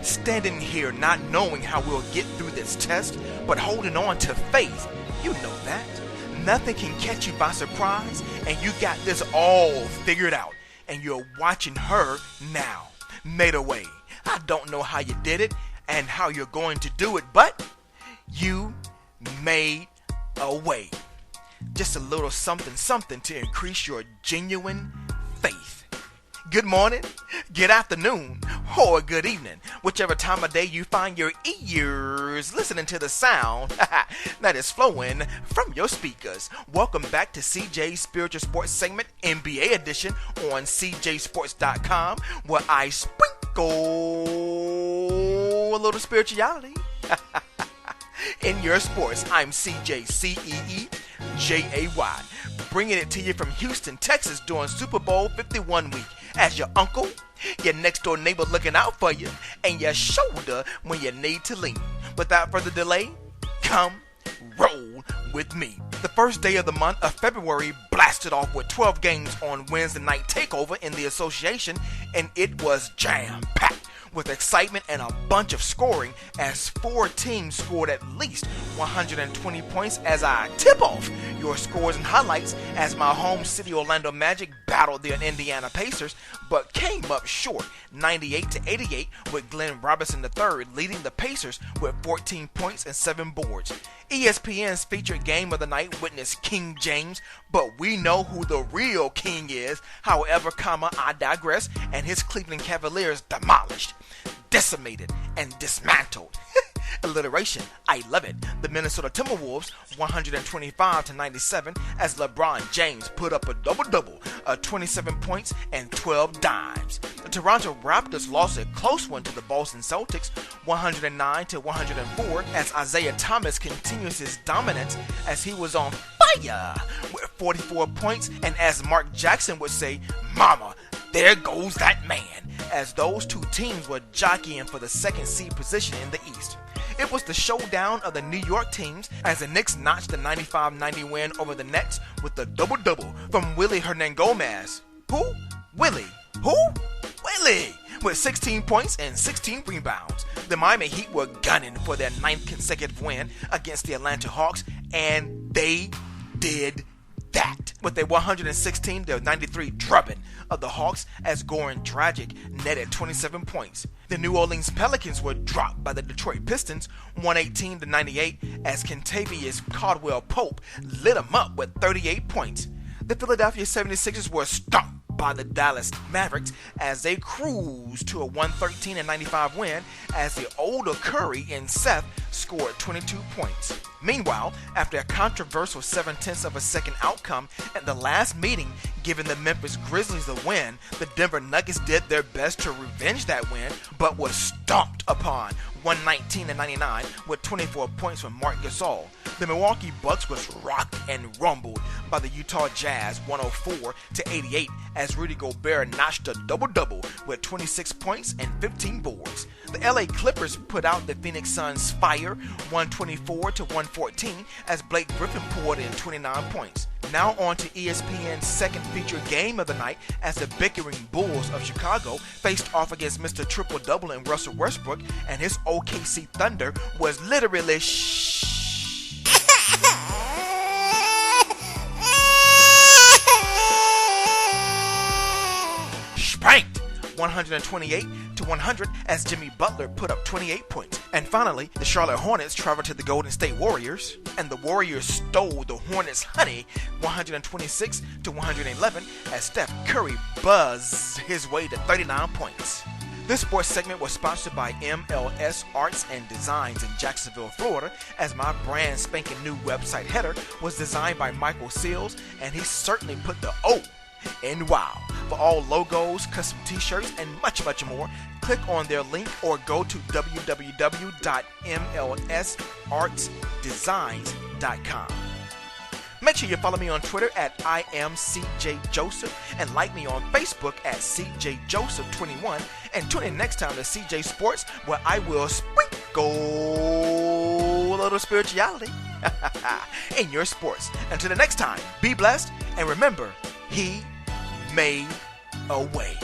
Standing here not knowing how we'll get through this test, but holding on to faith. You know that. Nothing can catch you by surprise, and you got this all figured out. And you're watching her now. Made a way. I don't know how you did it and how you're going to do it, but you made a way. Just a little something to increase your genuine faith. Good morning, good afternoon, or good evening, whichever time of day you find your ears listening to the sound that is flowing from your speakers. Welcome back to CJ's Spiritual Sports segment, NBA edition on CJSports.com, where I sprinkle a little spirituality in your sports. I'm CJ, CEEJAY, bringing it to you from Houston, Texas during Super Bowl 51 week. As your uncle, your next door neighbor looking out for you, and your shoulder when you need to lean. Without further delay, come roll with me. The first day of the month of February blasted off with 12 games on Wednesday night Takeover in the association, and it was jam-packed with excitement and a bunch of scoring as 4 teams scored at least 120 points as I tip off your scores and highlights as my home city Orlando Magic battled the Indiana Pacers but came up short 98-88 with Glenn Robinson III leading the Pacers with 14 points and 7 boards. ESPN's featured game of the night witnessed King James, but we know who the real king is. However, I digress, and his Cleveland Cavaliers demolished, decimated, and dismantled. Alliteration, I love it. The Minnesota Timberwolves 125-97 as LeBron James put up a double-double, 27 points and 12 dimes. The Toronto Raptors lost a close one to the Boston Celtics 109-104 as Isaiah Thomas continues his dominance as he was on fire with 44 points, and as Mark Jackson would say, mama, there goes that man, as those two teams were jockeying for the second seed position in the East. It was the showdown of the New York teams as the Knicks notched the 95-90 win over the Nets with the double-double from Willie Hernangomez. Who? Willie. Who? Willie! With 16 points and 16 rebounds. The Miami Heat were gunning for their 9th consecutive win against the Atlanta Hawks, and they did that with a 116-93 drubbing of the Hawks as Goran Dragic netted 27 points. The New Orleans Pelicans were dropped by the Detroit Pistons 118-98 as Kentavious Caldwell-Pope lit them up with 38 points. The Philadelphia 76ers were stomped by the Dallas Mavericks as they cruised to a 113-95 win as the older Curry and Seth scored 22 points. Meanwhile, after a controversial 0.7 of a second outcome at the last meeting giving the Memphis Grizzlies the win, the Denver Nuggets did their best to revenge that win, but was stomped upon 119-99 with 24 points from Marc Gasol. The Milwaukee Bucks was rocked and rumbled by the Utah Jazz 104-88 as Rudy Gobert notched a double-double with 26 points and 15 boards. The LA Clippers put out the Phoenix Suns fire 124-114 as Blake Griffin poured in 29 points. Now on to ESPN's second featured game of the night as the bickering Bulls of Chicago faced off against Mr. Triple-Double and Russell Westbrook, and his OKC Thunder was literally spanked 128-100 as Jimmy Butler put up 28 points. And finally, the Charlotte Hornets traveled to the Golden State Warriors, and the Warriors stole the Hornets' honey 126-111 as Steph Curry buzzed his way to 39 points. This sports segment was sponsored by MLS Arts and Designs in Jacksonville, Florida, as my brand spanking new website header was designed by Michael Seals, and he certainly put the O in wow. For all logos, custom t-shirts, and much more, click on their link or go to www.mlsartsdesigns.com. Make sure you follow me on Twitter at IamCJJoseph and like me on Facebook at CJJoseph21, and tune in next time to CJ Sports, where I will sprinkle a little spirituality in your sports. Until the next time, be blessed, and remember, He made a way.